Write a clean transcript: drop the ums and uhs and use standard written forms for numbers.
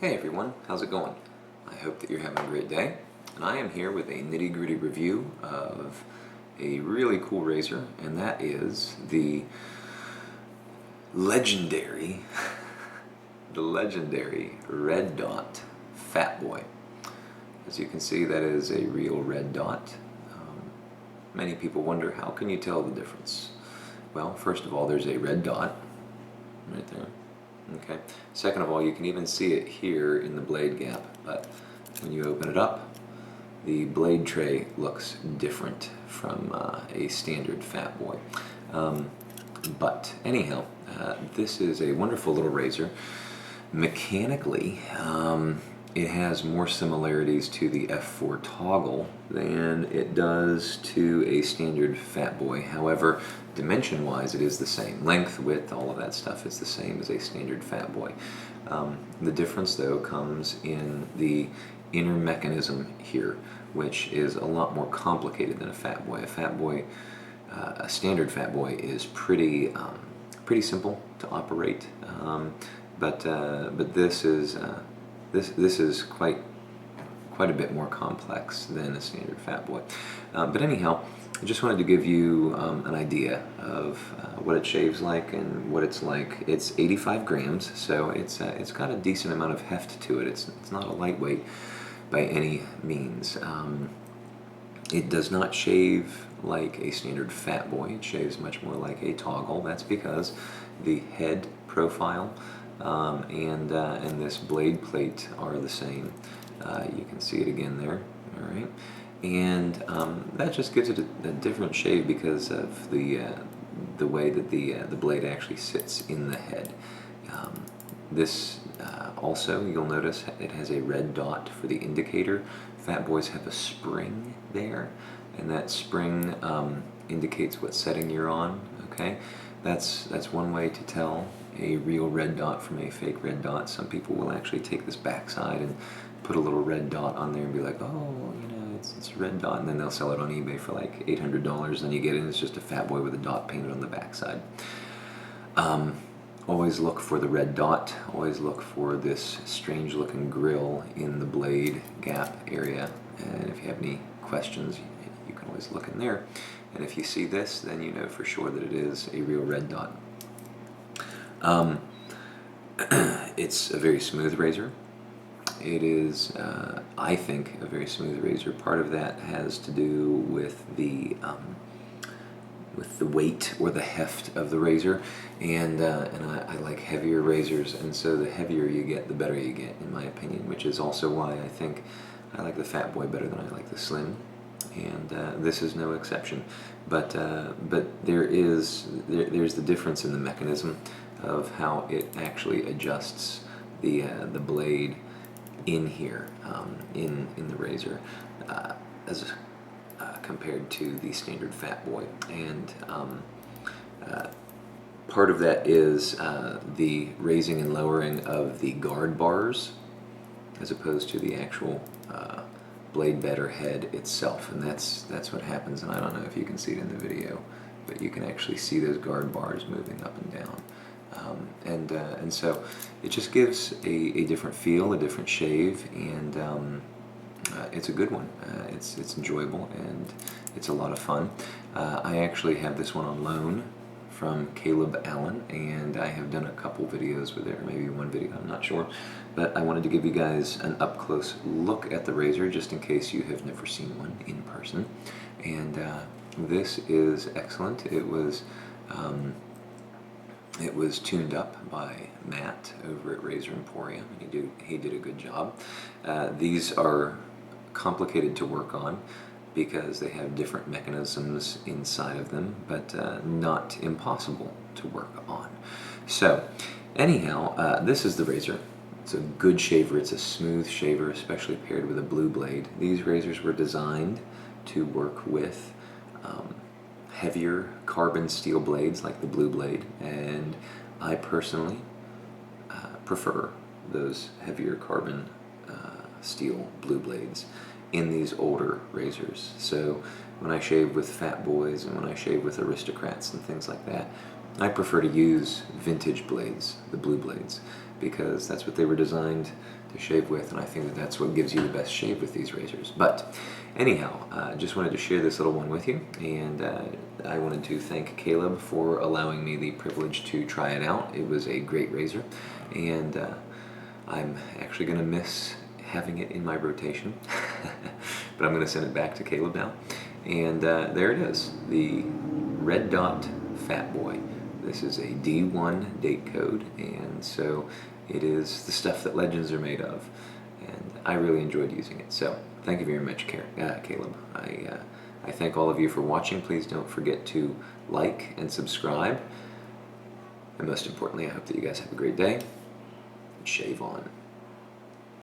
Hey everyone, how's it going? I hope that you're having a great day. And I am here with a nitty-gritty review of a really cool razor, and that is the legendary, the legendary Red Dot Fatboy. As you can see, that is a real red dot. Many people wonder, how can you tell the difference? Well, first of all, there's a red dot right there. Okay. Second of all, you can even see it here in the blade gap, but when you open it up, the blade tray looks different from a standard Fatboy. But anyhow, this is a wonderful little razor. Mechanically, it has more similarities to the F4 toggle than it does to a standard Fatboy. However, dimension-wise, it is the same. Length, width, all of that stuff is the same as a standard Fatboy. The difference, though, comes in the inner mechanism here, which is a lot more complicated than a Fatboy. A standard Fatboy is pretty simple to operate, but this is quite a bit more complex than a standard Fatboy. But anyhow, I just wanted to give you an idea of what it shaves like and what it's like. It's 85 grams, so it's got a decent amount of heft to it. It's not a lightweight by any means. It does not shave like a standard Fatboy. It shaves much more like a toggle. That's because the head profile and this blade plate are the same. You can see it again there. All right, and that just gives it a different shave because of the way that the blade actually sits in the head. This also, you'll notice it has a red dot for the indicator. Fatboys have a spring there, and that spring indicates what setting you're on. Okay, that's one way to tell a real red dot from a fake red dot. Some people will actually take this backside and put a little red dot on there and be like, oh, you know, it's a red dot, and then they'll sell it on eBay for like $800, and you get it, and it's just a Fatboy with a dot painted on the backside. Always look for the red dot. Always look for this strange looking grill in the blade gap area, and if you have any questions, you can always look in there, and if you see this, then you know for sure that it is a real red dot. It's a very smooth razor. It is, I think, a very smooth razor. Part of that has to do with the weight or the heft of the razor, and I like heavier razors, and so the heavier you get, the better you get, in my opinion, which is also why I think I like the Fatboy better than I like the Slim, and this is no exception. But there's the difference in the mechanism of how it actually adjusts the blade in here, in the razor, as compared to the standard Fatboy, and part of that is the raising and lowering of the guard bars as opposed to the actual blade bed or head itself, and that's what happens. And I don't know if you can see it in the video, but you can actually see those guard bars moving up and down. And so it just gives a different feel, a different shave, and it's a good one. It's enjoyable, and it's a lot of fun. I actually have this one on loan from Kaleb Allen, and I have done a couple videos with it, or maybe one video, I'm not sure. But I wanted to give you guys an up-close look at the razor, just in case you have never seen one in person. And this is excellent. It was tuned up by Matt over at Razor Emporium, and he did a good job. These are complicated to work on because they have different mechanisms inside of them, but not impossible to work on. So anyhow, this is the razor. It's a good shaver. It's a smooth shaver, especially paired with a blue blade. These razors were designed to work with heavier carbon steel blades like the blue blade, and I personally prefer those heavier carbon steel blue blades in these older razors. So when I shave with Fatboys and when I shave with aristocrats and things like that, I prefer to use vintage blades, the blue blades. because that's what they were designed to shave with, and I think that that's what gives you the best shave with these razors. But anyhow, just wanted to share this little one with you, and I wanted to thank Kaleb for allowing me the privilege to try it out. It was a great razor, and I'm actually going to miss having it in my rotation, but I'm going to send it back to Kaleb now. And there it is, the Red Dot Fatboy. This is a D1 date code, and so it is the stuff that legends are made of, and I really enjoyed using it. So thank you very much, Kaleb. I thank all of you for watching. Please don't forget to like and subscribe, and most importantly, I hope that you guys have a great day. Shave on.